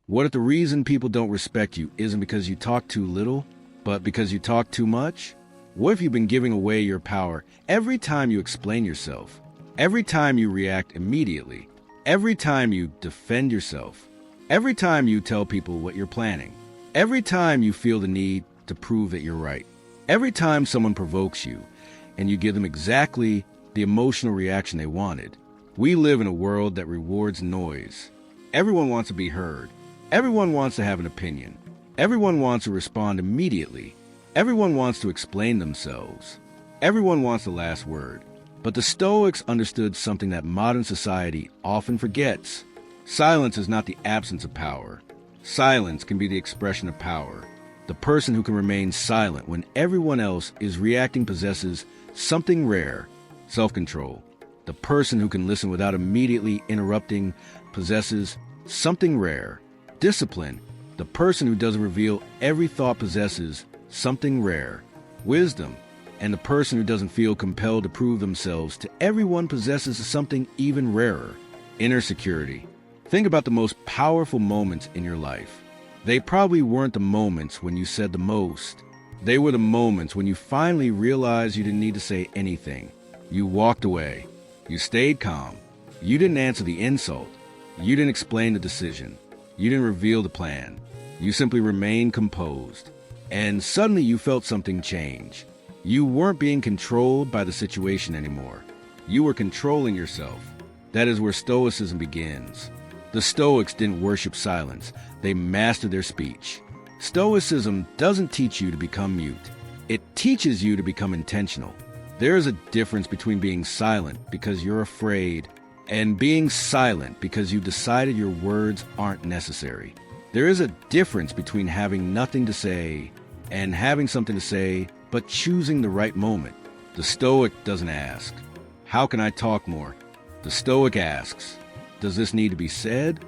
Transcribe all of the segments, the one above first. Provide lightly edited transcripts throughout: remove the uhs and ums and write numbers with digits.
What if the reason people don't respect you isn't because you talk too little, but because you talk too much? What if you've been giving away your power every time you explain yourself? Every time you react immediately? Every time you defend yourself? Every time you tell people what you're planning? Every time you feel the need to prove that you're right? Every time someone provokes you and you give them exactly the emotional reaction they wanted? We live in a world that rewards noise. Everyone wants to be heard. Everyone wants to have an opinion. Everyone wants to respond immediately. Everyone wants to explain themselves. Everyone wants the last word. But the Stoics understood something that modern society often forgets. Silence is not the absence of power. Silence can be the expression of power. The person who can remain silent when everyone else is reacting possesses something rare: self-control. The person who can listen without immediately interrupting possesses something rare: discipline. The person who doesn't reveal every thought possesses something rare: wisdom. And the person who doesn't feel compelled to prove themselves to everyone possesses something even rarer: inner security. Think about the most powerful moments in your life. They probably weren't the moments when you said the most. They were the moments when you finally realized you didn't need to say anything. You walked away. You stayed calm. You didn't answer the insult. You didn't explain the decision. You didn't reveal the plan. You simply remained composed. And suddenly you felt something change. You weren't being controlled by the situation anymore. You were controlling yourself. That is where Stoicism begins. The Stoics didn't worship silence. They mastered their speech. Stoicism doesn't teach you to become mute. It teaches you to become intentional. There is a difference between being silent because you're afraid and being silent because you've decided your words aren't necessary. There is a difference between having nothing to say and having something to say but choosing the right moment. The Stoic doesn't ask, "How can I talk more?" The Stoic asks, "Does this need to be said?"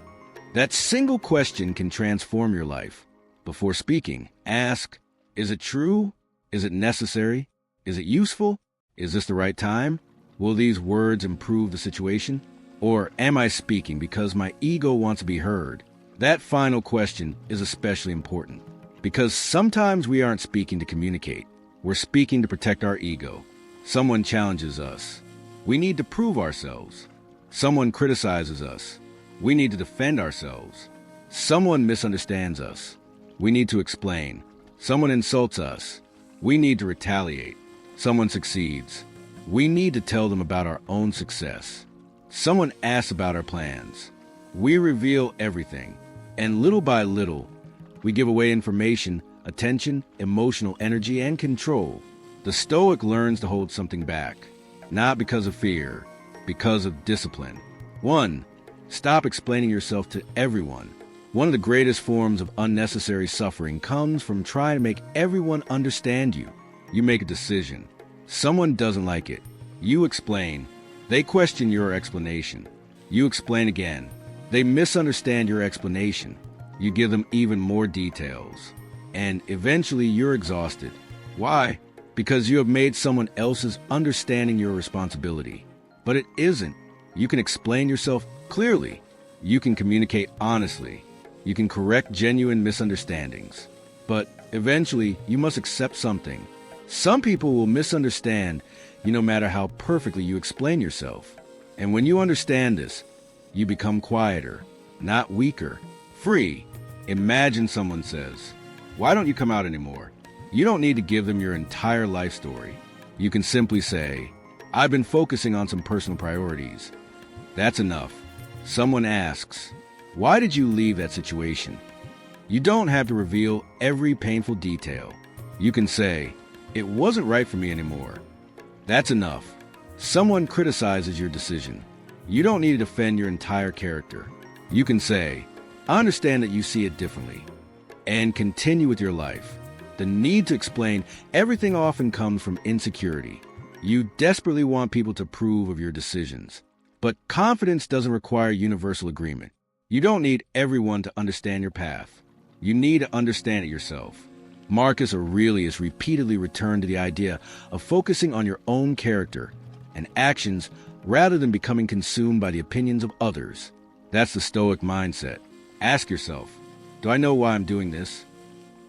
That single question can transform your life. Before speaking, ask, "Is it true? Is it necessary? Is it useful? Is this the right time? Will these words improve the situation? Or am I speaking because my ego wants to be heard?" That final question is especially important because sometimes we aren't speaking to communicate. We're speaking to protect our ego. Someone challenges us. We need to prove ourselves. Someone criticizes us. We need to defend ourselves. Someone misunderstands us. We need to explain. Someone insults us. We need to retaliate. Someone succeeds. We need to tell them about our own success. Someone asks about our plans. We reveal everything. And little by little, we give away information, attention, emotional energy, and control. The Stoic learns to hold something back, not because of fear, because of discipline. 1. Stop explaining yourself to everyone. One of the greatest forms of unnecessary suffering comes from trying to make everyone understand you. You make a decision. Someone doesn't like it. You explain. They question your explanation. You explain again. They misunderstand your explanation. You give them even more details. And eventually you're exhausted. Why? Because you have made someone else's understanding your responsibility. But it isn't. You can explain yourself clearly. You can communicate honestly. You can correct genuine misunderstandings. But eventually you must accept something. Some people will misunderstand you no matter how perfectly you explain yourself. And when you understand this, you become quieter, not weaker, free. Imagine someone says, "Why don't you come out anymore?" You don't need to give them your entire life story. You can simply say, "I've been focusing on some personal priorities." That's enough. Someone asks, "Why did you leave that situation?" You don't have to reveal every painful detail. You can say, "It wasn't right for me anymore." That's enough. Someone criticizes your decision. You don't need to defend your entire character. You can say, "I understand that you see it differently," and continue with your life. The need to explain everything often comes from insecurity. You desperately want people to approve of your decisions. But confidence doesn't require universal agreement. You don't need everyone to understand your path. You need to understand it yourself. Marcus Aurelius repeatedly returned to the idea of focusing on your own character and actions rather than becoming consumed by the opinions of others. That's the Stoic mindset. Ask yourself, Do I know why I'm doing this?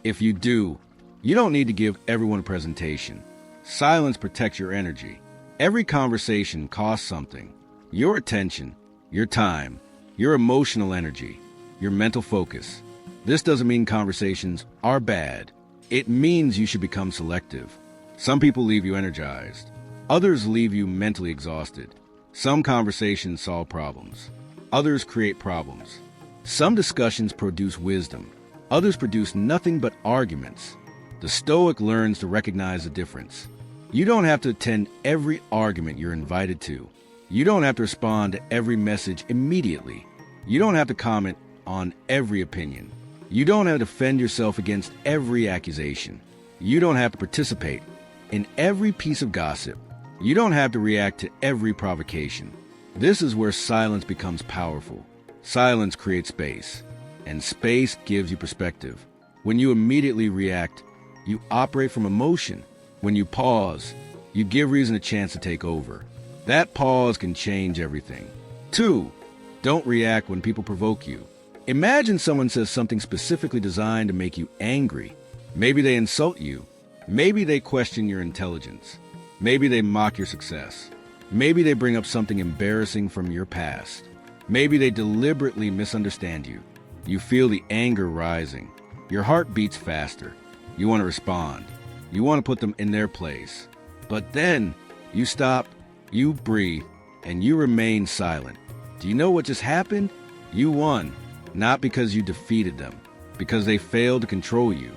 If you do, you don't need to give everyone a presentation. Silence protects your energy. Every conversation costs something. Your attention, your time, your emotional energy, your mental focus. This doesn't mean conversations are bad. It means you should become selective. Some people leave you energized. Others leave you mentally exhausted. Some conversations solve problems. Others create problems. Some discussions produce wisdom. Others produce nothing but arguments. The Stoic learns to recognize the difference. You don't have to attend every argument you're invited to. You don't have to respond to every message immediately. You don't have to comment on every opinion. You don't have to defend yourself against every accusation. You don't have to participate in every piece of gossip. You don't have to react to every provocation. This is where silence becomes powerful. Silence creates space, and space gives you perspective. When you immediately react, you operate from emotion. When you pause, you give reason a chance to take over. That pause can change everything. 2. Don't react when people provoke you. Imagine someone says something specifically designed to make you angry. Maybe they insult you. Maybe they question your intelligence. Maybe they mock your success. Maybe they bring up something embarrassing from your past. Maybe they deliberately misunderstand you. You feel the anger rising. Your heart beats faster. You want to respond. You want to put them in their place. But then you stop, you breathe, and you remain silent. Do you know what just happened? You won. Not because you defeated them, because they failed to control you.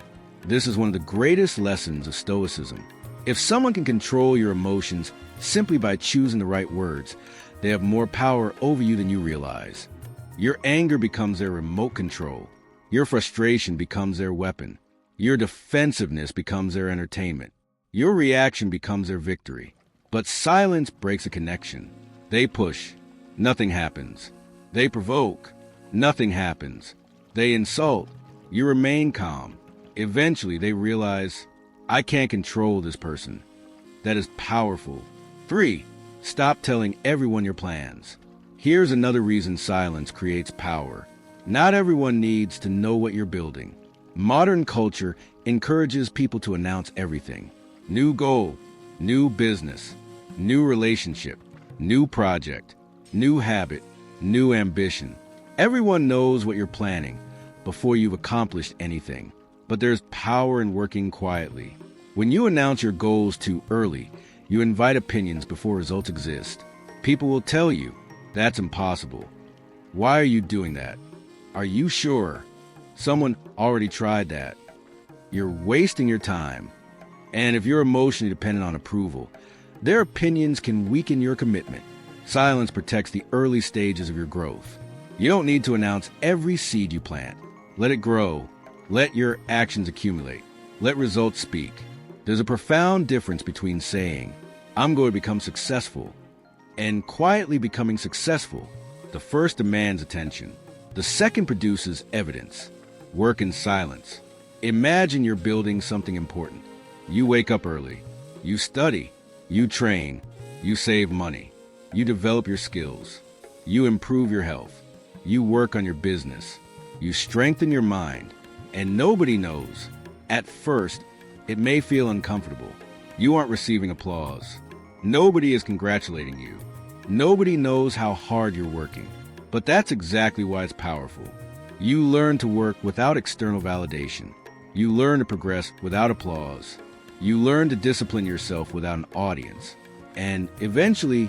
This is one of the greatest lessons of Stoicism. If someone can control your emotions simply by choosing the right words, they have more power over you than you realize. Your anger becomes their remote control. Your frustration becomes their weapon. Your defensiveness becomes their entertainment. Your reaction becomes their victory. But silence breaks a connection. They push. Nothing happens. They provoke. Nothing happens. They insult. You remain calm. Eventually, they realize, I can't control this person. That is powerful. 3. Stop telling everyone your plans. Here's another reason silence creates power. Not everyone needs to know what you're building. Modern culture encourages people to announce everything. New goal, new business, new relationship, new project, new habit, new ambition. Everyone knows what you're planning before you've accomplished anything. But there's power in working quietly. When you announce your goals too early, you invite opinions before results exist. People will tell you, that's impossible. Why are you doing that? Are you sure? Someone already tried that. You're wasting your time. And if you're emotionally dependent on approval, their opinions can weaken your commitment. Silence protects the early stages of your growth. You don't need to announce every seed you plant. Let it grow. Let your actions accumulate. Let results speak. There's a profound difference between saying, I'm going to become successful, and quietly becoming successful. The first demands attention. The second produces evidence. Work in silence. Imagine you're building something important. You wake up early. You study. You train. You save money. You develop your skills. You improve your health. You work on your business. You strengthen your mind. And nobody knows. At first, it may feel uncomfortable. You aren't receiving applause. Nobody is congratulating you. Nobody knows how hard you're working. But that's exactly why it's powerful. You learn to work without external validation. You learn to progress without applause. You learn to discipline yourself without an audience. And eventually,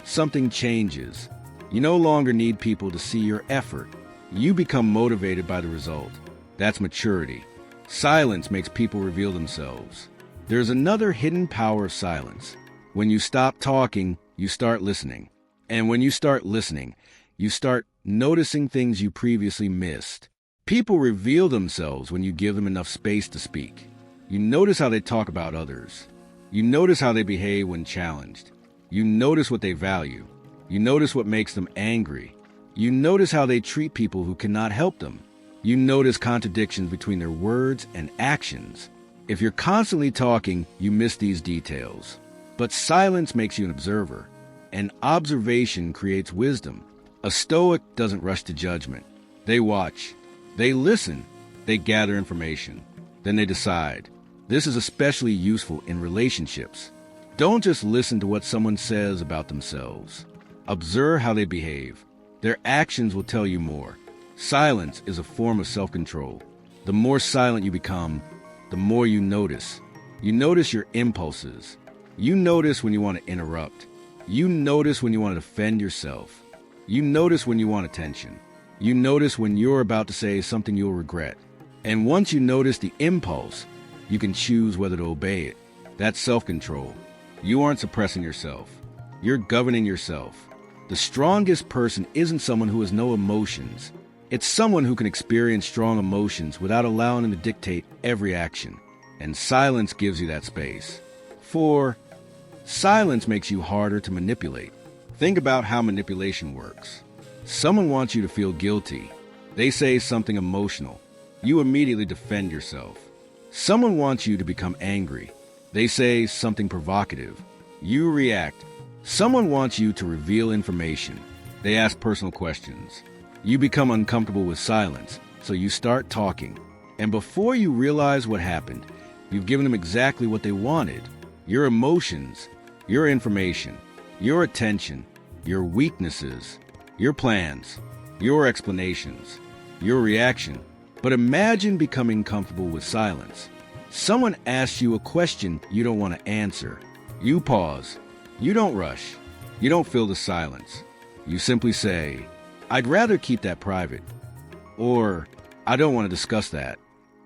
something changes. You no longer need people to see your effort. You become motivated by the result. That's maturity. Silence makes people reveal themselves. There's another hidden power of silence. When you stop talking, you start listening. And when you start listening, you start noticing things you previously missed. People reveal themselves when you give them enough space to speak. You notice how they talk about others. You notice how they behave when challenged. You notice what they value. You notice what makes them angry. You notice how they treat people who cannot help them. You notice contradictions between their words and actions. If you're constantly talking, you miss these details. But silence makes you an observer. And observation creates wisdom. A Stoic doesn't rush to judgment. They watch. They listen. They gather information. Then they decide. This is especially useful in relationships. Don't just listen to what someone says about themselves. Observe how they behave. Their actions will tell you more. Silence is a form of self-control. The more silent you become, the more you notice. You notice your impulses. You notice when you want to interrupt. You notice when you want to defend yourself. You notice when you want attention. You notice when you're about to say something you'll regret. And once you notice the impulse, you can choose whether to obey it. That's self-control. You aren't suppressing yourself. You're governing yourself. The strongest person isn't someone who has no emotions. It's someone who can experience strong emotions without allowing them to dictate every action. And silence gives you that space. 4. Silence makes you harder to manipulate. Think about how manipulation works. Someone wants you to feel guilty. They say something emotional. You immediately defend yourself. Someone wants you to become angry. They say something provocative. You react. Someone wants you to reveal information. They ask personal questions. You become uncomfortable with silence, so you start talking. And before you realize what happened, you've given them exactly what they wanted. Your emotions, your information, your attention, your weaknesses, your plans, your explanations, your reaction. But imagine becoming comfortable with silence. Someone asks you a question you don't want to answer. You pause. You don't rush. You don't fill the silence. You simply say, "I'd rather keep that private." Or, "I don't want to discuss that."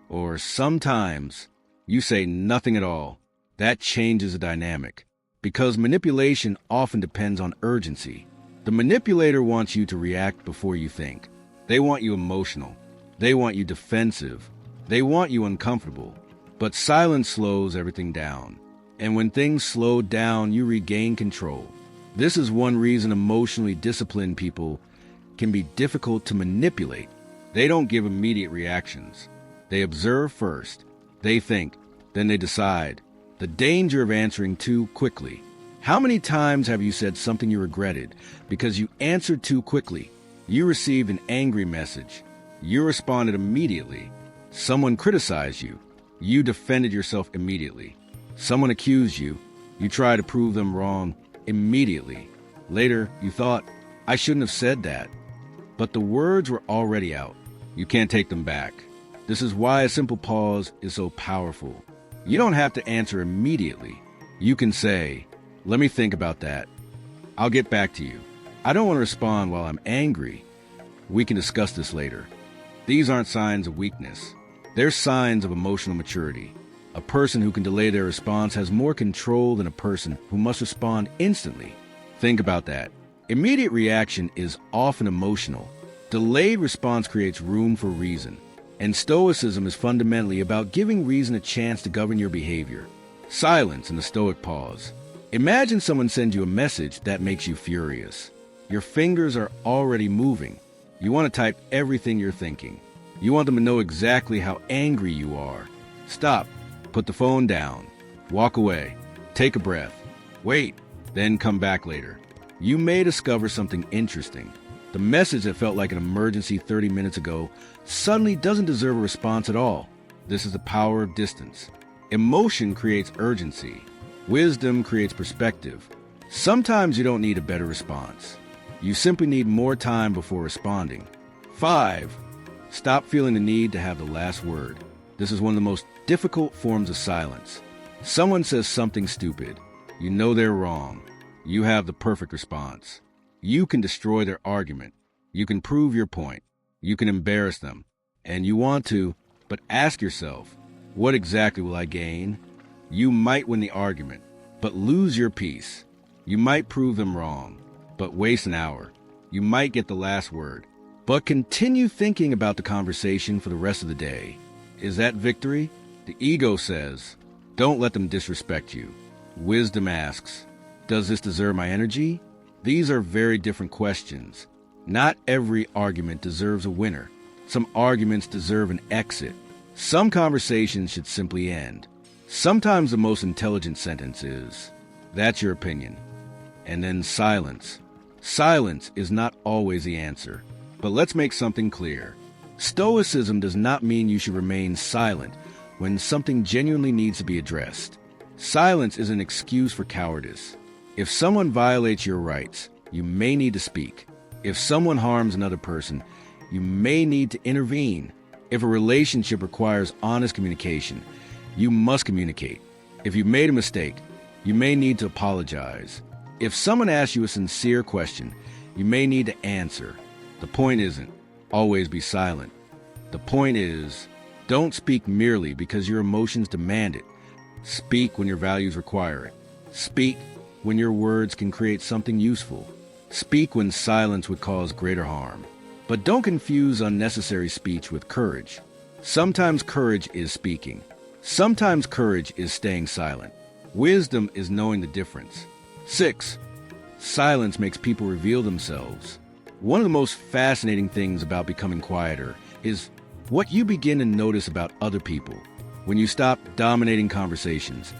Or sometimes you say nothing at all. That changes the dynamic. Because manipulation often depends on urgency. The manipulator wants you to react before you think. They want you emotional. They want you defensive. They want you uncomfortable. But silence slows everything down. And when things slow down, you regain control. This is one reason emotionally disciplined people can be difficult to manipulate. They don't give immediate reactions. They observe first. They think. Then they decide. The danger of answering too quickly. How many times have you said something you regretted because you answered too quickly? You received an angry message. You responded immediately. Someone criticized you. You defended yourself immediately. Someone accused you. You tried to prove them wrong immediately. Later, you thought, "I shouldn't have said that." But the words were already out. You can't take them back. This is why a simple pause is so powerful. You don't have to answer immediately. You can say, "Let me think about that. I'll get back to you. I don't want to respond while I'm angry. We can discuss this later." These aren't signs of weakness. They're signs of emotional maturity. A person who can delay their response has more control than a person who must respond instantly. Think about that. Immediate reaction is often emotional. Delayed response creates room for reason. And Stoicism is fundamentally about giving reason a chance to govern your behavior. Silence in the Stoic pause. Imagine someone sends you a message that makes you furious. Your fingers are already moving. You want to type everything you're thinking. You want them to know exactly how angry you are. Stop. Put the phone down. Walk away. Take a breath. Wait. Then come back later. You may discover something interesting. The message that felt like an emergency 30 minutes ago suddenly doesn't deserve a response at all. This is the power of distance. Emotion creates urgency. Wisdom creates perspective. Sometimes you don't need a better response. You simply need more time before responding. 5. Stop feeling the need to have the last word. This is one of the most difficult forms of silence. Someone says something stupid. You know they're wrong. You have the perfect response. You can destroy their argument. You can prove your point. You can embarrass them. And you want to, but ask yourself, what exactly will I gain? You might win the argument, but lose your peace. You might prove them wrong, but waste an hour. You might get the last word, but continue thinking about the conversation for the rest of the day. Is that victory? The ego says, don't let them disrespect you. Wisdom asks, does this deserve my energy? These are very different questions. Not every argument deserves a winner. Some arguments deserve an exit. Some conversations should simply end. Sometimes the most intelligent sentence is, that's your opinion. And then silence. Silence is not always the answer. But let's make something clear. Stoicism does not mean you should remain silent when something genuinely needs to be addressed. Silence is an excuse for cowardice. If someone violates your rights, you may need to speak. If someone harms another person, you may need to intervene. If a relationship requires honest communication, you must communicate. If you made a mistake, you may need to apologize. If someone asks you a sincere question, you may need to answer. The point isn't always be silent. The point is, don't speak merely because your emotions demand it. Speak when your values require it. Speak when your words can create something useful. Speak when silence would cause greater harm. But don't confuse unnecessary speech with courage. Sometimes courage is speaking. Sometimes courage is staying silent. Wisdom is knowing the difference. 6. Silence makes people reveal themselves. One of the most fascinating things about becoming quieter is what you begin to notice about other people. When you stop dominating conversations,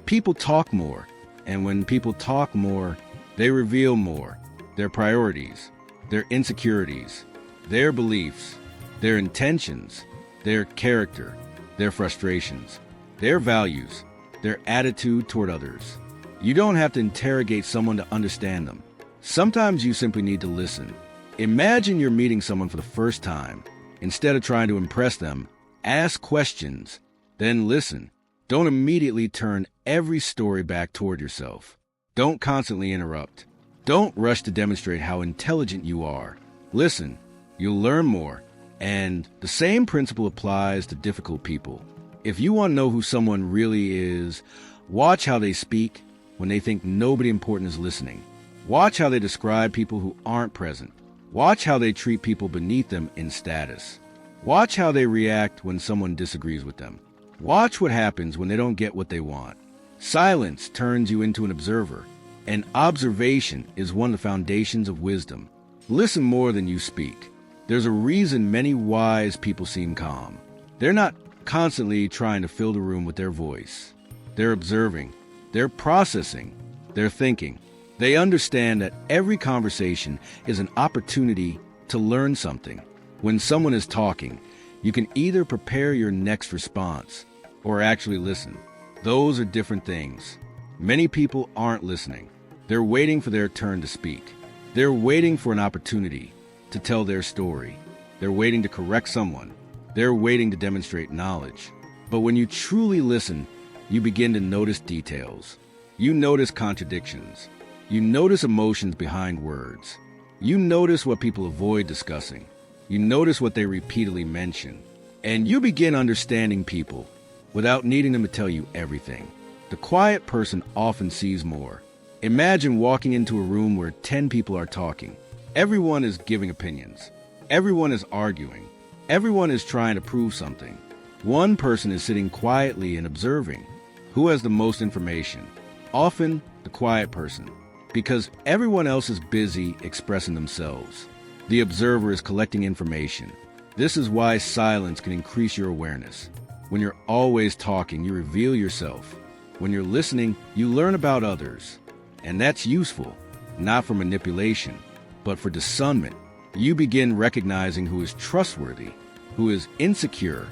people talk more. And when people talk more, they reveal more. Their priorities, their insecurities, their beliefs, their intentions, their character, their frustrations, their values, their attitude toward others. You don't have to interrogate someone to understand them. Sometimes you simply need to listen. Imagine you're meeting someone for the first time. Instead of trying to impress them, ask questions, then listen. Don't immediately turn every story back toward yourself. Don't constantly interrupt. Don't rush to demonstrate how intelligent you are. Listen, you'll learn more. And the same principle applies to difficult people. If you want to know who someone really is, watch how they speak when they think nobody important is listening. Watch how they describe people who aren't present. Watch how they treat people beneath them in status. Watch how they react when someone disagrees with them. Watch what happens when they don't get what they want. Silence turns you into an observer, and observation is one of the foundations of wisdom. Listen more than you speak. There's a reason many wise people seem calm. They're not constantly trying to fill the room with their voice. They're observing. They're processing. They're thinking. They understand that every conversation is an opportunity to learn something. When someone is talking, you can either prepare your next response or actually listen. Those are different things. Many people aren't listening. They're waiting for their turn to speak. They're waiting for an opportunity to tell their story. They're waiting to correct someone. They're waiting to demonstrate knowledge. But when you truly listen, you begin to notice details. You notice contradictions. You notice emotions behind words. You notice what people avoid discussing. You notice what they repeatedly mention. And you begin understanding people without needing them to tell you everything. The quiet person often sees more. Imagine walking into a room where 10 people are talking. Everyone is giving opinions. Everyone is arguing. Everyone is trying to prove something. One person is sitting quietly and observing. Who has the most information? Often the quiet person, because everyone else is busy expressing themselves. The observer is collecting information. This is why silence can increase your awareness. When you're always talking, you reveal yourself. When you're listening, you learn about others. And that's useful, not for manipulation, but for discernment. You begin recognizing who is trustworthy, who is insecure,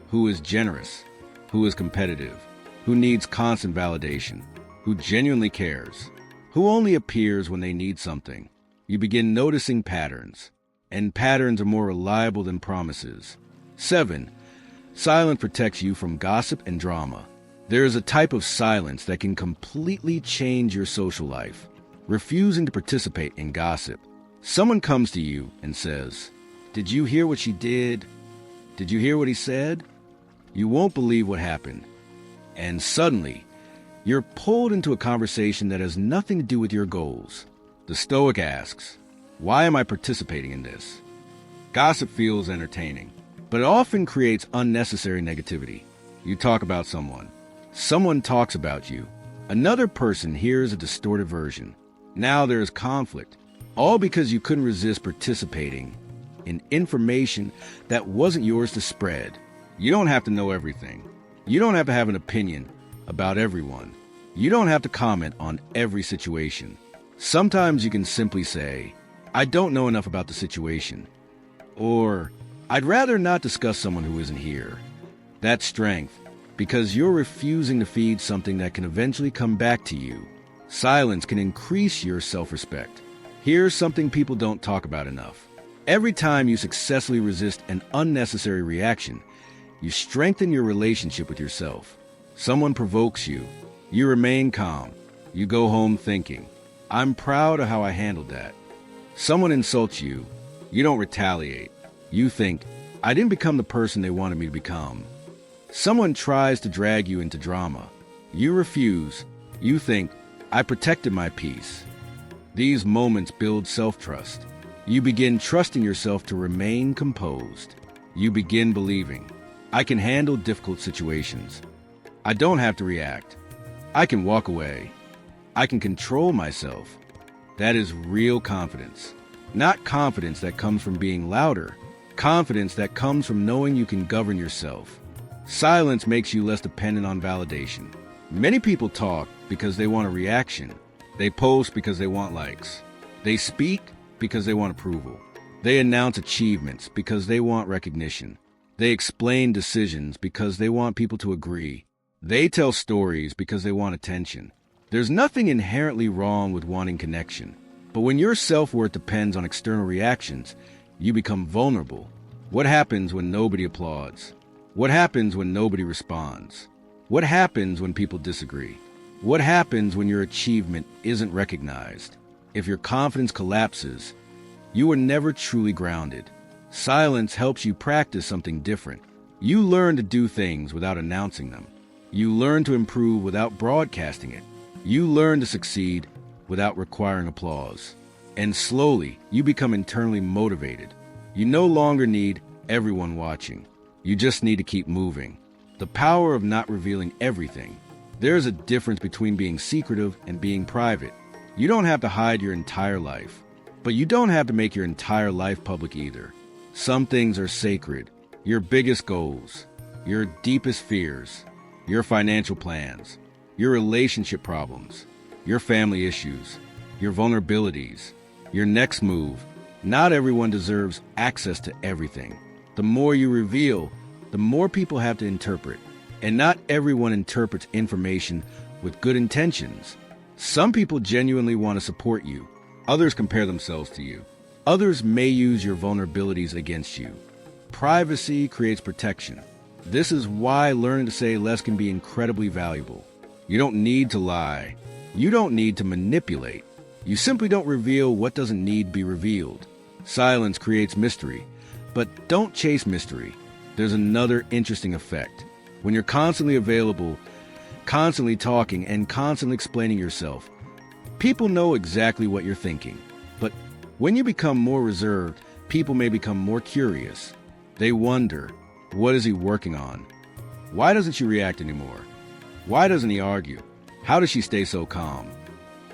who is generous, who is competitive, who needs constant validation, who genuinely cares, who only appears when they need something. You begin noticing patterns, and patterns are more reliable than promises. 7. Silence protects you from gossip and drama. There is a type of silence that can completely change your social life. Refusing to participate in gossip. Someone comes to you and says, "Did you hear what she did? Did you hear what he said?" You won't believe what happened. And suddenly, you're pulled into a conversation that has nothing to do with your goals. The Stoic asks, "Why am I participating in this?" Gossip feels entertaining, but it often creates unnecessary negativity. You talk about someone. Someone talks about you. Another person hears a distorted version. Now there is conflict, all because you couldn't resist participating in information that wasn't yours to spread. You don't have to know everything. You don't have to have an opinion about everyone. You don't have to comment on every situation. Sometimes you can simply say, "I don't know enough about the situation," or I'd rather not discuss someone who isn't here. That's strength, because you're refusing to feed something that can eventually come back to you. Silence can increase your self-respect. Here's something people don't talk about enough. Every time you successfully resist an unnecessary reaction, you strengthen your relationship with yourself. Someone provokes you. You remain calm. You go home thinking, I'm proud of how I handled that. Someone insults you. You don't retaliate. You think, I didn't become the person they wanted me to become. Someone tries to drag you into drama. You refuse. You think, I protected my peace. These moments build self-trust. You begin trusting yourself to remain composed. You begin believing, I can handle difficult situations. I don't have to react. I can walk away. I can control myself. That is real confidence. Not confidence that comes from being louder. Confidence that comes from knowing you can govern yourself. Silence makes you less dependent on validation. Many people talk because they want a reaction. They post because they want likes. They speak because they want approval. They announce achievements because they want recognition. They explain decisions because they want people to agree. They tell stories because they want attention. There's nothing inherently wrong with wanting connection. But when your self-worth depends on external reactions, you become vulnerable. What happens when nobody applauds? What happens when nobody responds? What happens when people disagree? What happens when your achievement isn't recognized? If your confidence collapses, you are never truly grounded. Silence helps you practice something different. You learn to do things without announcing them. You learn to improve without broadcasting it. You learn to succeed without requiring applause. And slowly, you become internally motivated. You no longer need everyone watching. You just need to keep moving. The power of not revealing everything. There's a difference between being secretive and being private. You don't have to hide your entire life, but you don't have to make your entire life public either. Some things are sacred. Your biggest goals, your deepest fears, your financial plans, your relationship problems, your family issues, your vulnerabilities, your next move. Not everyone deserves access to everything. The more you reveal, the more people have to interpret. And not everyone interprets information with good intentions. Some people genuinely want to support you. Others compare themselves to you. Others may use your vulnerabilities against you. Privacy creates protection. This is why learning to say less can be incredibly valuable. You don't need to lie. You don't need to manipulate. You simply don't reveal what doesn't need to be revealed. Silence creates mystery. But don't chase mystery. There's another interesting effect. When you're constantly available, constantly talking, and constantly explaining yourself, people know exactly what you're thinking. But when you become more reserved, people may become more curious. They wonder, what is he working on? Why doesn't she react anymore? Why doesn't he argue? How does she stay so calm?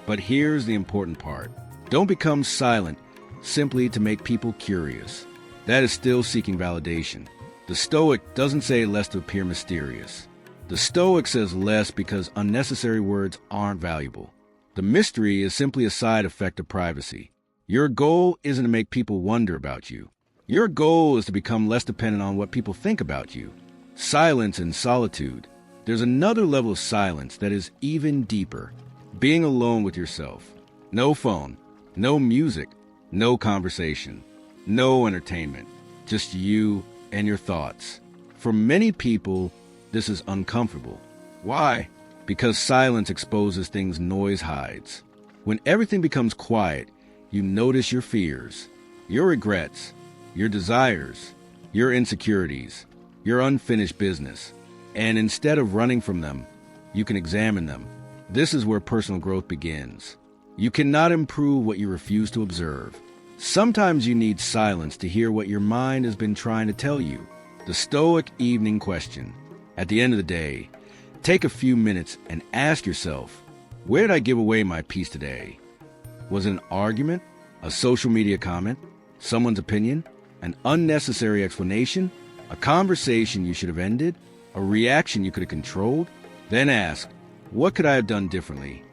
But here's the important part. Don't become silent simply to make people curious. That is still seeking validation. The Stoic doesn't say less to appear mysterious. The Stoic says less because unnecessary words aren't valuable. The mystery is simply a side effect of privacy. Your goal isn't to make people wonder about you. Your goal is to become less dependent on what people think about you. Silence and solitude. There's another level of silence that is even deeper. Being alone with yourself. No phone, no music, no conversation, no entertainment. Just you and your thoughts. For many people, this is uncomfortable. Why? Because silence exposes things noise hides. When everything becomes quiet, you notice your fears, your regrets, your desires, your insecurities, your unfinished business. And instead of running from them, you can examine them. This is where personal growth begins. You cannot improve what you refuse to observe. Sometimes you need silence to hear what your mind has been trying to tell you. The Stoic evening question. At the end of the day, take a few minutes and ask yourself, where did I give away my peace today? Was it an argument, a social media comment, someone's opinion, an unnecessary explanation, a conversation you should have ended, a reaction you could have controlled? Then ask, what could I have done differently?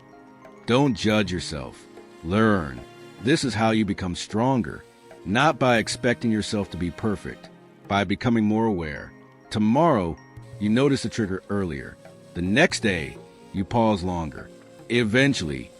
Don't judge yourself. Learn. This is how you become stronger, not by expecting yourself to be perfect, by becoming more aware. Tomorrow, you notice the trigger earlier. The next day, you pause longer. Eventually,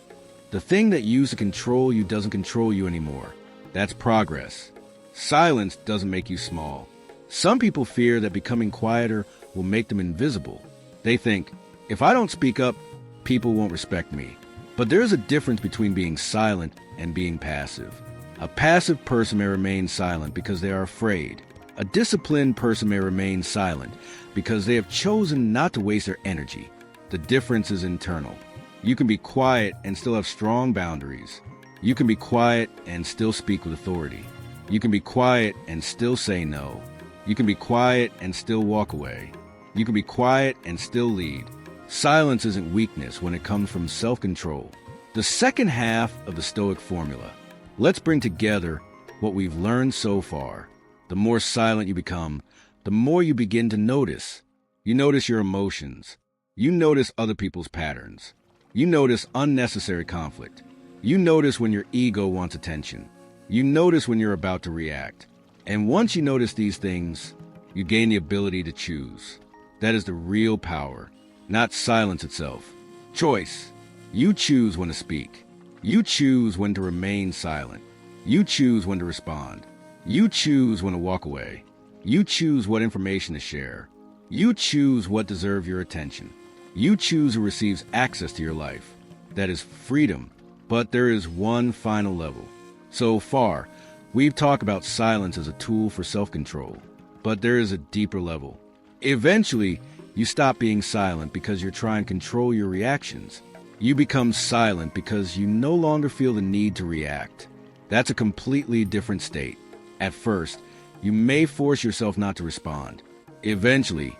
the thing that used to control you doesn't control you anymore. That's progress. Silence doesn't make you small. Some people fear that becoming quieter will make them invisible. They think, if I don't speak up, people won't respect me. But there's a difference between being silent and being passive. A passive person may remain silent because they are afraid. A disciplined person may remain silent because they have chosen not to waste their energy. The difference is internal. You can be quiet and still have strong boundaries. You can be quiet and still speak with authority. You can be quiet and still say no. You can be quiet and still walk away. You can be quiet and still lead. Silence isn't weakness when it comes from self-control. The second half of the Stoic formula. Let's bring together what we've learned so far. The more silent you become, the more you begin to notice. You notice your emotions. You notice other people's patterns. You notice unnecessary conflict. You notice when your ego wants attention. You notice when you're about to react. And once you notice these things, you gain the ability to choose. That is the real power, not silence itself. Choice. You choose when to speak. You choose when to remain silent. You choose when to respond. You choose when to walk away. You choose what information to share. You choose what deserves your attention. You choose who receives access to your life. That is freedom. But there is one final level. So far, we've talked about silence as a tool for self-control. But there is a deeper level. Eventually, you stop being silent because you're trying to control your reactions. You become silent because you no longer feel the need to react. That's a completely different state. At first, you may force yourself not to respond. Eventually,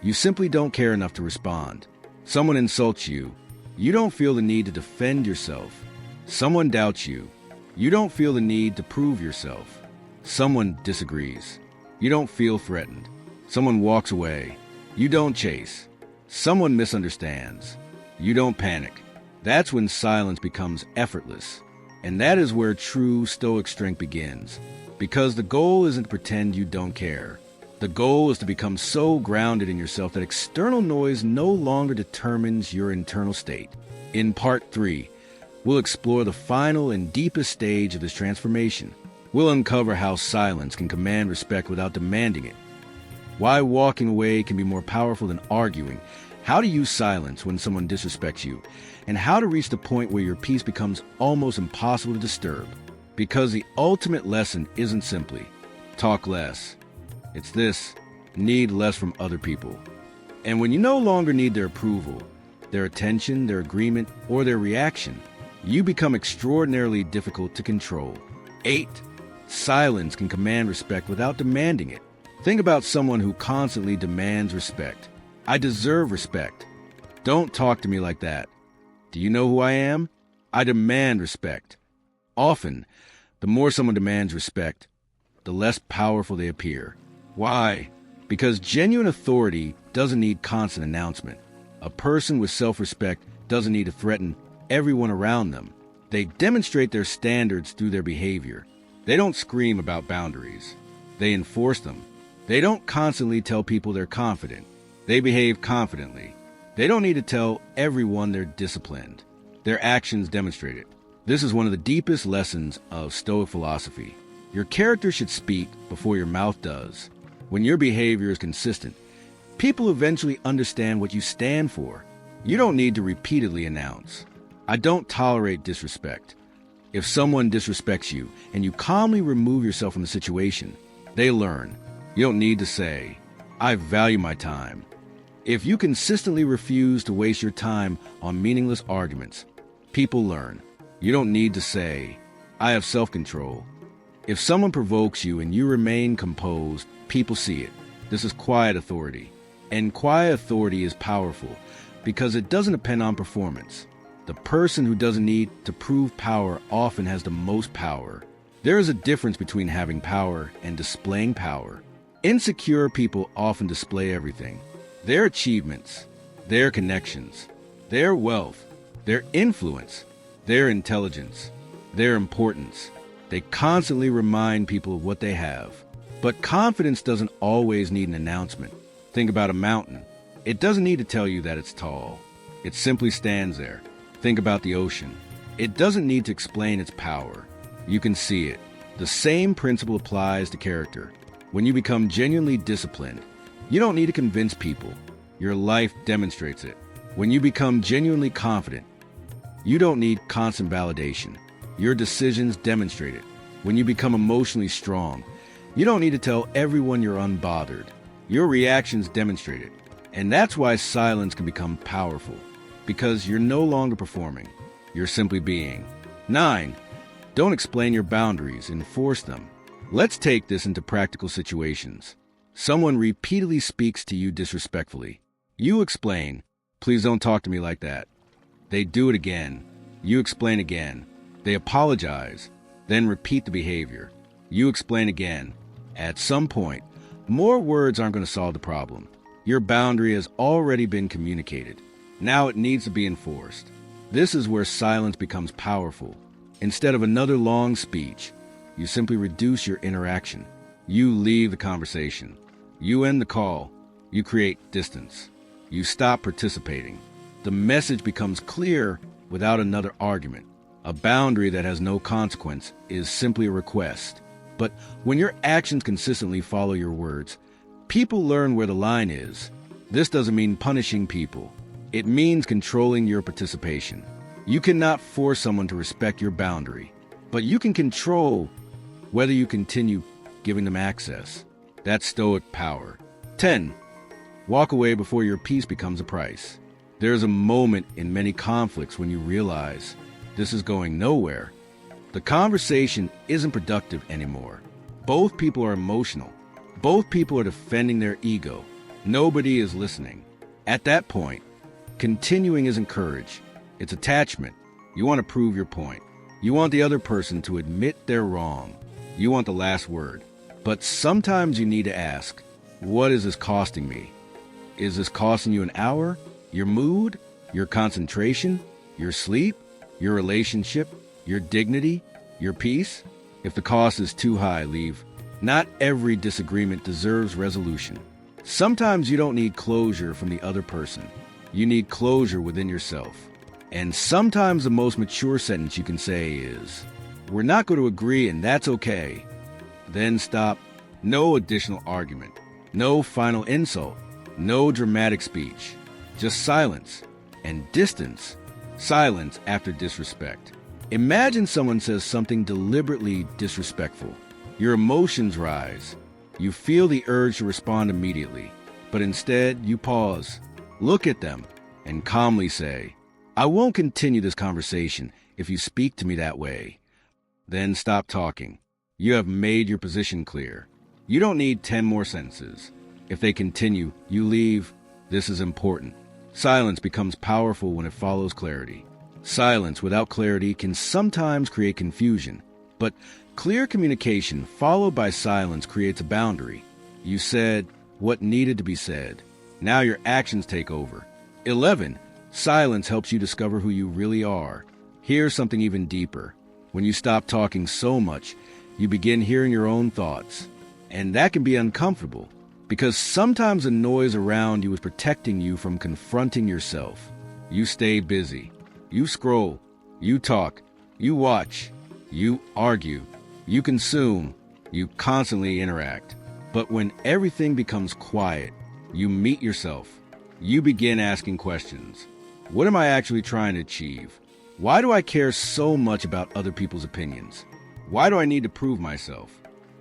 you simply don't care enough to respond. Someone insults you. You don't feel the need to defend yourself. Someone doubts you. You don't feel the need to prove yourself. Someone disagrees. You don't feel threatened. Someone walks away. You don't chase. Someone misunderstands. You don't panic. That's when silence becomes effortless. And that is where true Stoic strength begins. Because the goal isn't to pretend you don't care. The goal is to become so grounded in yourself that external noise no longer determines your internal state. In part 3, we'll explore the final and deepest stage of this transformation. We'll uncover how silence can command respect without demanding it. Why walking away can be more powerful than arguing. How to use silence when someone disrespects you. And how to reach the point where your peace becomes almost impossible to disturb. Because the ultimate lesson isn't simply talk less. It's this: need less from other people. And when you no longer need their approval, their attention, their agreement, or their reaction, you become extraordinarily difficult to control. 8. Silence can command respect without demanding it. Think about someone who constantly demands respect. I deserve respect. Don't talk to me like that. Do you know who I am? I demand respect. Often, the more someone demands respect, the less powerful they appear. Why? Because genuine authority doesn't need constant announcement. A person with self-respect doesn't need to threaten everyone around them. They demonstrate their standards through their behavior. They don't scream about boundaries. They enforce them. They don't constantly tell people they're confident. They behave confidently. They don't need to tell everyone they're disciplined. Their actions demonstrate it. This is one of the deepest lessons of Stoic philosophy. Your character should speak before your mouth does. When your behavior is consistent, people eventually understand what you stand for. You don't need to repeatedly announce, I don't tolerate disrespect. If someone disrespects you and you calmly remove yourself from the situation, they learn. You don't need to say, I value my time. If you consistently refuse to waste your time on meaningless arguments, people learn. You don't need to say, I have self-control. If someone provokes you and you remain composed, people see it. This is quiet authority. And quiet authority is powerful because it doesn't depend on performance. The person who doesn't need to prove power often has the most power. There is a difference between having power and displaying power. Insecure people often display everything. Their achievements, their connections, their wealth, their influence, their intelligence, their importance. They constantly remind people of what they have. But confidence doesn't always need an announcement. Think about a mountain. It doesn't need to tell you that it's tall. It simply stands there. Think about the ocean. It doesn't need to explain its power. You can see it. The same principle applies to character. When you become genuinely disciplined, you don't need to convince people. Your life demonstrates it. When you become genuinely confident, you don't need constant validation. Your decisions demonstrate it. When you become emotionally strong, you don't need to tell everyone you're unbothered. Your reactions demonstrate it. And that's why silence can become powerful. Because you're no longer performing. You're simply being. 9. Don't explain your boundaries, enforce them. Let's take this into practical situations. Someone repeatedly speaks to you disrespectfully. You explain, "Please don't talk to me like that." They do it again. You explain again. They apologize, then repeat the behavior. You explain again. At some point, more words aren't going to solve the problem. Your boundary has already been communicated. Now it needs to be enforced. This is where silence becomes powerful. Instead of another long speech, you simply reduce your interaction. You leave the conversation. You end the call. You create distance. You stop participating. The message becomes clear without another argument. A boundary that has no consequence is simply a request. But when your actions consistently follow your words, people learn where the line is. This doesn't mean punishing people. It means controlling your participation. You cannot force someone to respect your boundary, but you can control whether you continue giving them access. That's Stoic power. 10. Walk away before your peace becomes a price. There's a moment in many conflicts when you realize this is going nowhere. The conversation isn't productive anymore. Both people are emotional. Both people are defending their ego. Nobody is listening. At that point, continuing isn't courage. It's attachment. You want to prove your point. You want the other person to admit they're wrong. You want the last word. But sometimes you need to ask, what is this costing me? Is this costing you an hour? Your mood? Your concentration? Your sleep? Your relationship? Your dignity? Your peace? If the cost is too high, leave. Not every disagreement deserves resolution. Sometimes you don't need closure from the other person. You need closure within yourself. And sometimes the most mature sentence you can say is, "We're not going to agree and that's okay." Then stop. No additional argument. No final insult. No dramatic speech. Just silence and distance. Silence after disrespect. Imagine someone says something deliberately disrespectful. Your emotions rise. You feel the urge to respond immediately. But instead, you pause, look at them, and calmly say, "I won't continue this conversation if you speak to me that way." Then stop talking. You have made your position clear. You don't need 10 more sentences. If they continue, you leave. This is important. Silence becomes powerful when it follows clarity. Silence without clarity can sometimes create confusion, but clear communication followed by silence creates a boundary. You said what needed to be said. Now your actions take over. 11. Silence helps you discover who you really are. Here's something even deeper. When you stop talking so much, you begin hearing your own thoughts. And that can be uncomfortable, because sometimes the noise around you is protecting you from confronting yourself. You stay busy. You scroll. You talk. You watch. You argue. You consume. You constantly interact. But when everything becomes quiet, you meet yourself. You begin asking questions. What am I actually trying to achieve? Why do I care so much about other people's opinions? Why do I need to prove myself?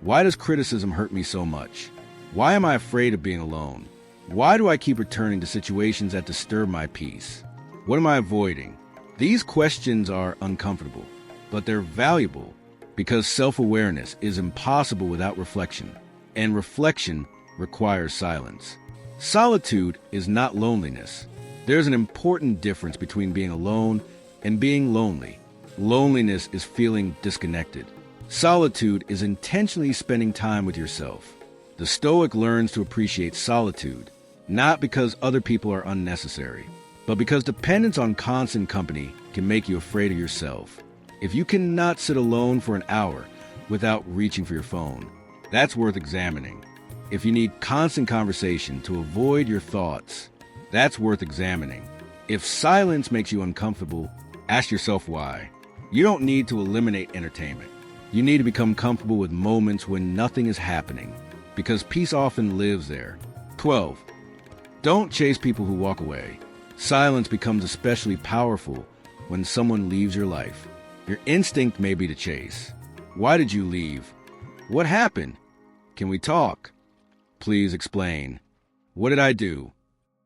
Why does criticism hurt me so much? Why am I afraid of being alone? Why do I keep returning to situations that disturb my peace? What am I avoiding? These questions are uncomfortable, but they're valuable because self-awareness is impossible without reflection, and reflection requires silence. Solitude is not loneliness. There's an important difference between being alone and being lonely. Loneliness is feeling disconnected. Solitude is intentionally spending time with yourself. The Stoic learns to appreciate solitude, not because other people are unnecessary, but because dependence on constant company can make you afraid of yourself. If you cannot sit alone for an hour without reaching for your phone, That's worth examining. If you need constant conversation to avoid your thoughts, that's worth examining. If silence makes you uncomfortable, ask yourself why. You don't need to eliminate entertainment. You need to become comfortable with moments when nothing is happening, because peace often lives there. 12. Don't chase people who walk away. Silence becomes especially powerful when someone leaves your life. Your instinct may be to chase. Why did you leave? What happened? Can we talk? Please explain. What did I do?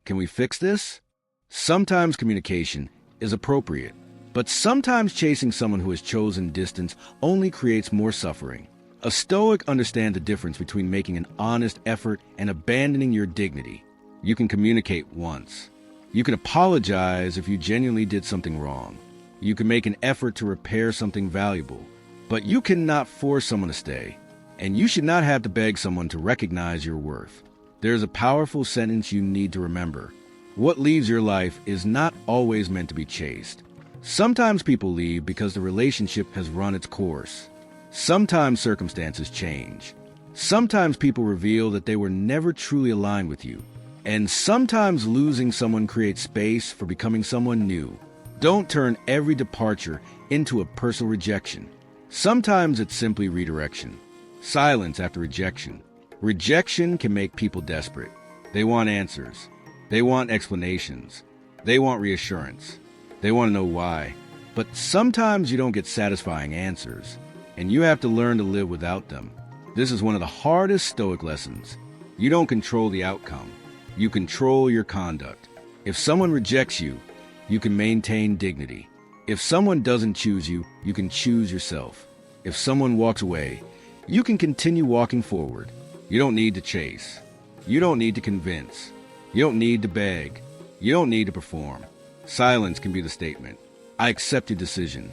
Can we fix this? Sometimes communication is appropriate, but sometimes chasing someone who has chosen distance only creates more suffering. A Stoic understands the difference between making an honest effort and abandoning your dignity. You can communicate once. You can apologize if you genuinely did something wrong. You can make an effort to repair something valuable, but you cannot force someone to stay, and you should not have to beg someone to recognize your worth. There is a powerful sentence you need to remember. What leaves your life is not always meant to be chased. Sometimes people leave because the relationship has run its course. Sometimes circumstances change. Sometimes people reveal that they were never truly aligned with you. And sometimes losing someone creates space for becoming someone new. Don't turn every departure into a personal rejection. Sometimes it's simply redirection. Silence after rejection. Rejection can make people desperate. They want answers. They want explanations. They want reassurance. They want to know why. But sometimes you don't get satisfying answers, and you have to learn to live without them. This is one of the hardest Stoic lessons. You don't control the outcome. You control your conduct. If someone rejects you, you can maintain dignity. If someone doesn't choose you, you can choose yourself. If someone walks away, you can continue walking forward. You don't need to chase. You don't need to convince. You don't need to beg. You don't need to perform. Silence can be the statement. I accept your decision.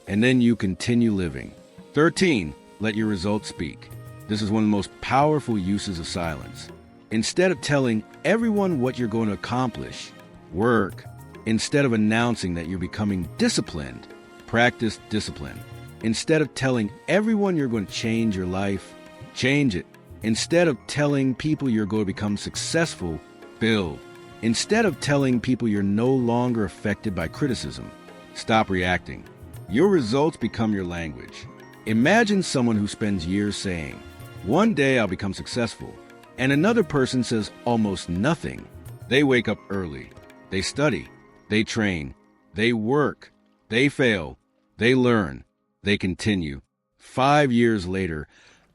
And then you continue living. 13. Let your results speak. This is one of the most powerful uses of silence. Instead of telling everyone what you're going to accomplish, work. Instead of announcing that you're becoming disciplined, practice discipline. Instead of telling everyone you're going to change your life, change it. Instead of telling people you're going to become successful, build. Instead of telling people you're no longer affected by criticism, stop reacting. Your results become your language. Imagine someone who spends years saying, "One day I'll become successful," and another person says almost nothing. They wake up early. They study. They train. They work. They fail. They learn. They continue. 5 years later,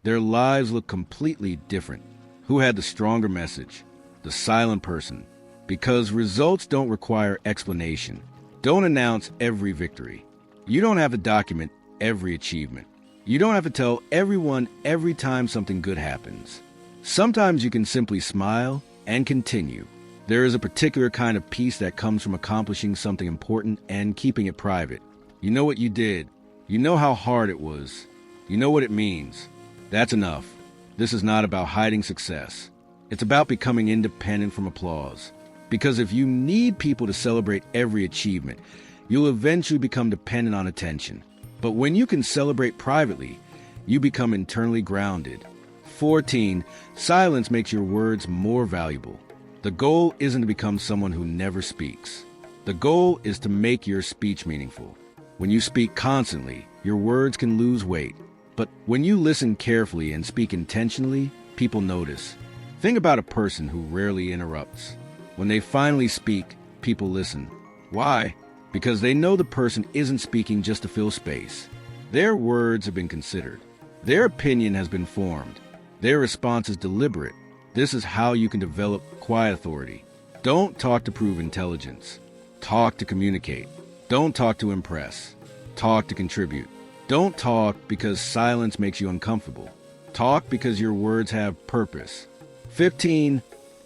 their lives look completely different. Who had the stronger message? The silent person. Because results don't require explanation. Don't announce every victory. You don't have to document every achievement. You don't have to tell everyone every time something good happens. Sometimes you can simply smile and continue. There is a particular kind of peace that comes from accomplishing something important and keeping it private. You know what you did. You know how hard it was. You know what it means. That's enough. This is not about hiding success. It's about becoming independent from applause. Because if you need people to celebrate every achievement, you'll eventually become dependent on attention. But when you can celebrate privately, you become internally grounded. 14. Silence makes your words more valuable. The goal isn't to become someone who never speaks. The goal is to make your speech meaningful. When you speak constantly, your words can lose weight. But when you listen carefully and speak intentionally, people notice. Think about a person who rarely interrupts. When they finally speak, people listen. Why? Because they know the person isn't speaking just to fill space. Their words have been considered. Their opinion has been formed. Their response is deliberate. This is how you can develop quiet authority. Don't talk to prove intelligence. Talk to communicate. Don't talk to impress. Talk to contribute. Don't talk because silence makes you uncomfortable. Talk because your words have purpose. 15.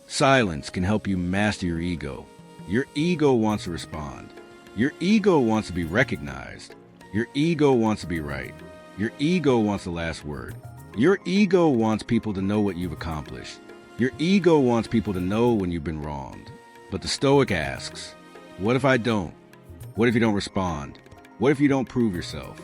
Silence can help you master your ego. Your ego wants to respond. Your ego wants to be recognized. Your ego wants to be right. Your ego wants the last word. Your ego wants people to know what you've accomplished. Your ego wants people to know when you've been wronged. But the Stoic asks, what if I don't? What if you don't respond? What if you don't prove yourself?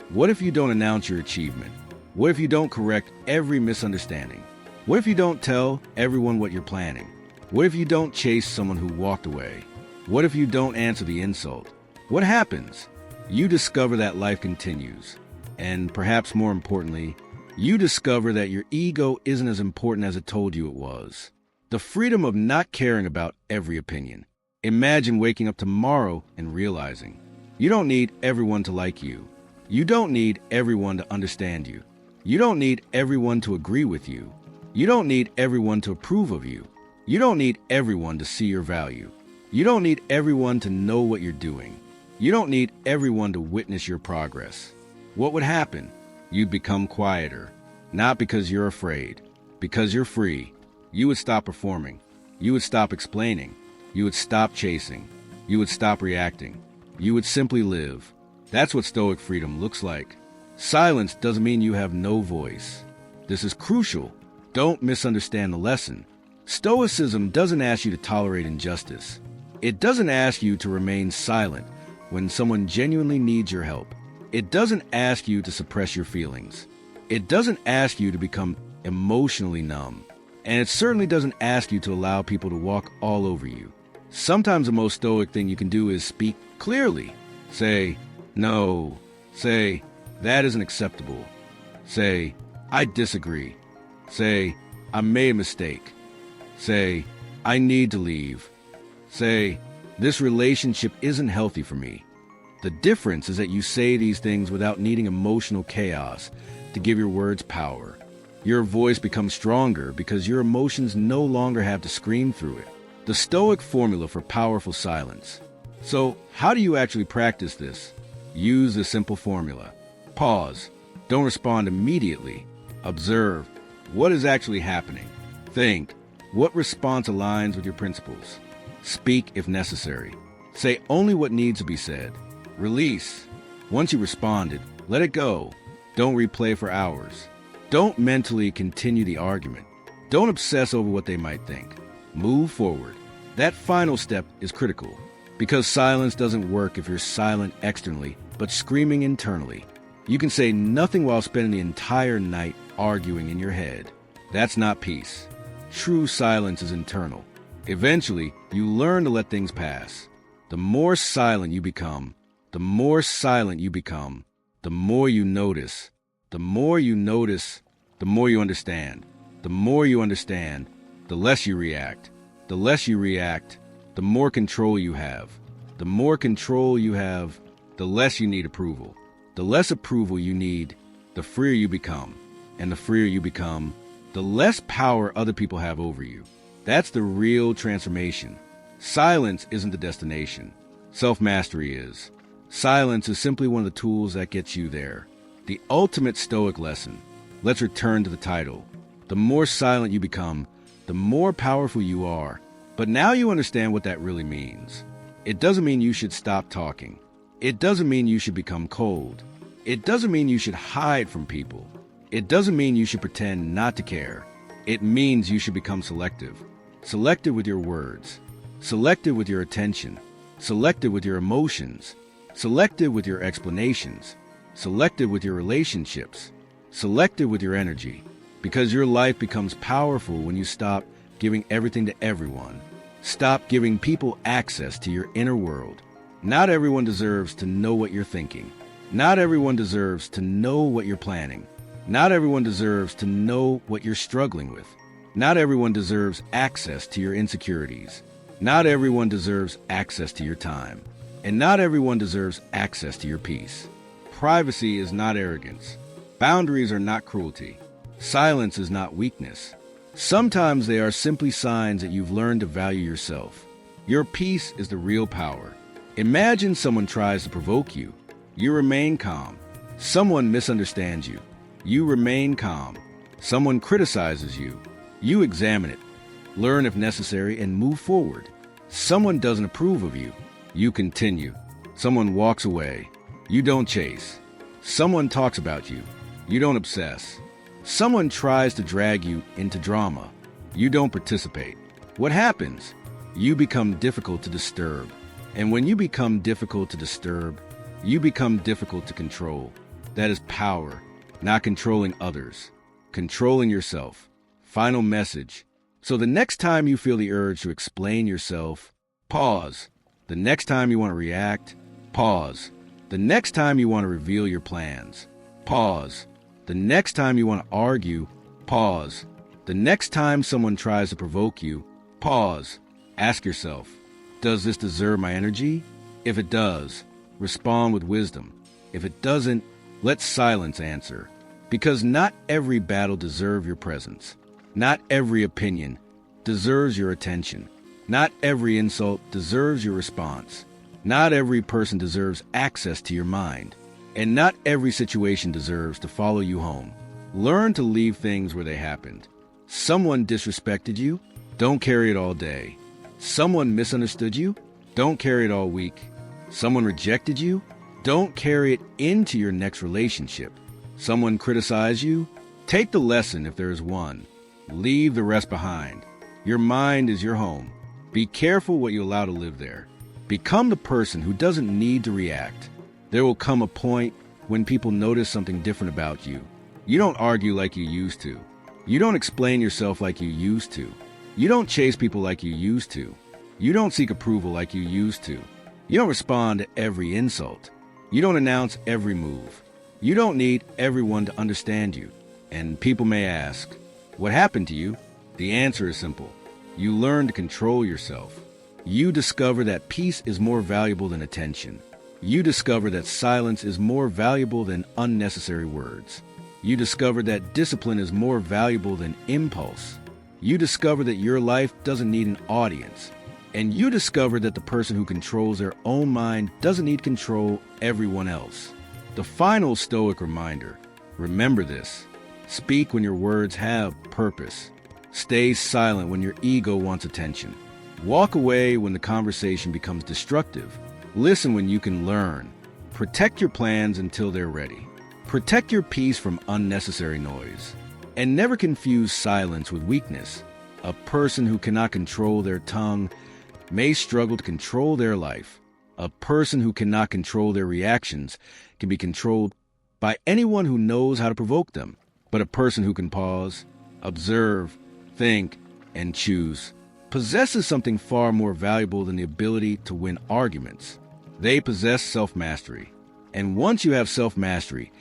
What if you don't announce your achievement? What if you don't correct every misunderstanding? What if you don't tell everyone what you're planning? What if you don't chase someone who walked away? What if you don't answer the insult? What happens? You discover that life continues. And perhaps more importantly, you discover that your ego isn't as important as it told you it was. The freedom of not caring about every opinion. Imagine waking up tomorrow and realizing you don't need everyone to like you. You don't need everyone to understand you. You don't need everyone to agree with you. You don't need everyone to approve of you. You don't need everyone to see your value. You don't need everyone to know what you're doing. You don't need everyone to witness your progress. What would happen? You'd become quieter. Not because you're afraid, because you're free. You would stop performing. You would stop explaining. You would stop chasing. You would stop reacting. You would simply live. That's what Stoic freedom looks like. Silence doesn't mean you have no voice. This is crucial. Don't misunderstand the lesson. Stoicism doesn't ask you to tolerate injustice. It doesn't ask you to remain silent when someone genuinely needs your help. It doesn't ask you to suppress your feelings. It doesn't ask you to become emotionally numb. And it certainly doesn't ask you to allow people to walk all over you. Sometimes the most stoic thing you can do is speak clearly. Say, no. Say, that isn't acceptable. Say, I disagree. Say, I made a mistake. Say, I need to leave. Say, this relationship isn't healthy for me. The difference is that you say these things without needing emotional chaos to give your words power. Your voice becomes stronger because your emotions no longer have to scream through it. The Stoic formula for powerful silence. So, how do you actually practice this? Use the simple formula. Pause. Don't respond immediately. Observe. What is actually happening? Think. What response aligns with your principles? Speak if necessary. Say only what needs to be said. Release. Once you responded, let it go. Don't replay for hours. Don't mentally continue the argument. Don't obsess over what they might think. Move forward. That final step is critical, because silence doesn't work if you're silent externally, but screaming internally. You can say nothing while spending the entire night arguing in your head. That's not peace. True silence is internal. Eventually, you learn to let things pass. The more silent you become, the more silent you become, the more you notice. The more you notice, the more you understand. The more you understand, the less you react. The less you react, the more control you have. The more control you have, the less you need approval. The less approval you need, the freer you become. And the freer you become, the less power other people have over you. That's the real transformation. Silence isn't the destination. Self-mastery is. Silence is simply one of the tools that gets you there. The ultimate Stoic lesson. Let's return to the title. The more silent you become, the more powerful you are. But now you understand what that really means. It doesn't mean you should stop talking. It doesn't mean you should become cold. It doesn't mean you should hide from people. It doesn't mean you should pretend not to care. It means you should become selective. Selective with your words. Selective with your attention. Selective with your emotions. Selective with your explanations. Selective with your relationships. Selective with your energy. Because your life becomes powerful when you stop giving everything to everyone. Stop giving people access to your inner world. Not everyone deserves to know what you're thinking. Not everyone deserves to know what you're planning. Not everyone deserves to know what you're struggling with. Not everyone deserves access to your insecurities. Not everyone deserves access to your time. And not everyone deserves access to your peace. Privacy is not arrogance. Boundaries are not cruelty. Silence is not weakness. Sometimes they are simply signs that you've learned to value yourself. Your peace is the real power. Imagine someone tries to provoke you. You remain calm. Someone misunderstands you. You remain calm. Someone criticizes you. You examine it. Learn if necessary and move forward. Someone doesn't approve of you. You continue. Someone walks away. You don't chase. Someone talks about you. You don't obsess. Someone tries to drag you into drama. You don't participate. What happens? You become difficult to disturb. And when you become difficult to disturb, you become difficult to control. That is power. not controlling others, controlling yourself. Final message. So the next time you feel the urge to explain yourself, pause. The next time you want to react, pause. The next time you want to reveal your plans, pause. The next time you want to argue, pause. The next time someone tries to provoke you, pause. Ask yourself, does this deserve my energy? If it does, respond with wisdom. If it doesn't, let silence answer. Because not every battle deserves your presence. Not every opinion deserves your attention. Not every insult deserves your response. Not every person deserves access to your mind. And not every situation deserves to follow you home. Learn to leave things where they happened. Someone disrespected you? Don't carry it all day. Someone misunderstood you? Don't carry it all week. Someone rejected you? Don't carry it into your next relationship. Someone criticized you? Take the lesson if there is one. Leave the rest behind. Your mind is your home. Be careful what you allow to live there. Become the person who doesn't need to react. There will come a point when people notice something different about you. You don't argue like you used to. You don't explain yourself like you used to. You don't chase people like you used to. You don't seek approval like you used to. You don't respond to every insult. You don't announce every move. You don't need everyone to understand you. And people may ask, what happened to you? The answer is simple. You learn to control yourself. You discover that peace is more valuable than attention. You discover that silence is more valuable than unnecessary words. You discover that discipline is more valuable than impulse. You discover that your life doesn't need an audience. And you discover that the person who controls their own mind doesn't need to control everyone else. The final Stoic reminder, remember this. Speak when your words have purpose. Stay silent when your ego wants attention. Walk away when the conversation becomes destructive. Listen when you can learn. Protect your plans until they're ready. Protect your peace from unnecessary noise. And never confuse silence with weakness. A person who cannot control their tongue may struggle to control their life. A person who cannot control their reactions can be controlled by anyone who knows how to provoke them. But a person who can pause, observe, think, and choose possesses something far more valuable than the ability to win arguments. They possess self-mastery. And once you have self-mastery,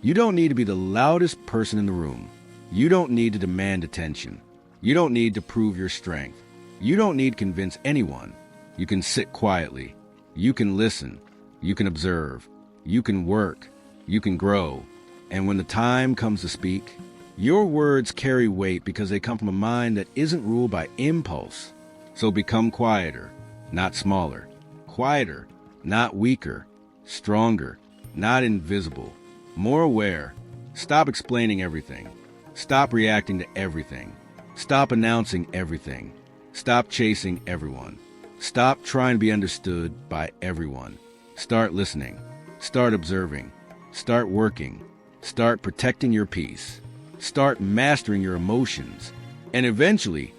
you don't need to be the loudest person in the room. You don't need to demand attention. You don't need to prove your strength. You don't need to convince anyone. You can sit quietly. You can listen. You can observe. You can work. You can grow. And when the time comes to speak, your words carry weight because they come from a mind that isn't ruled by impulse. So become quieter, not smaller. Quieter, not weaker. Stronger, not invisible. More aware. Stop explaining everything. Stop reacting to everything. Stop announcing everything. Stop chasing everyone. Stop trying to be understood by everyone. Start listening. Start observing. Start working. Start protecting your peace. Start mastering your emotions. And eventually,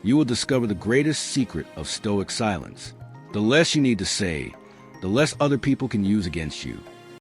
you will discover the greatest secret of Stoic silence. The less you need to say, the less other people can use against you.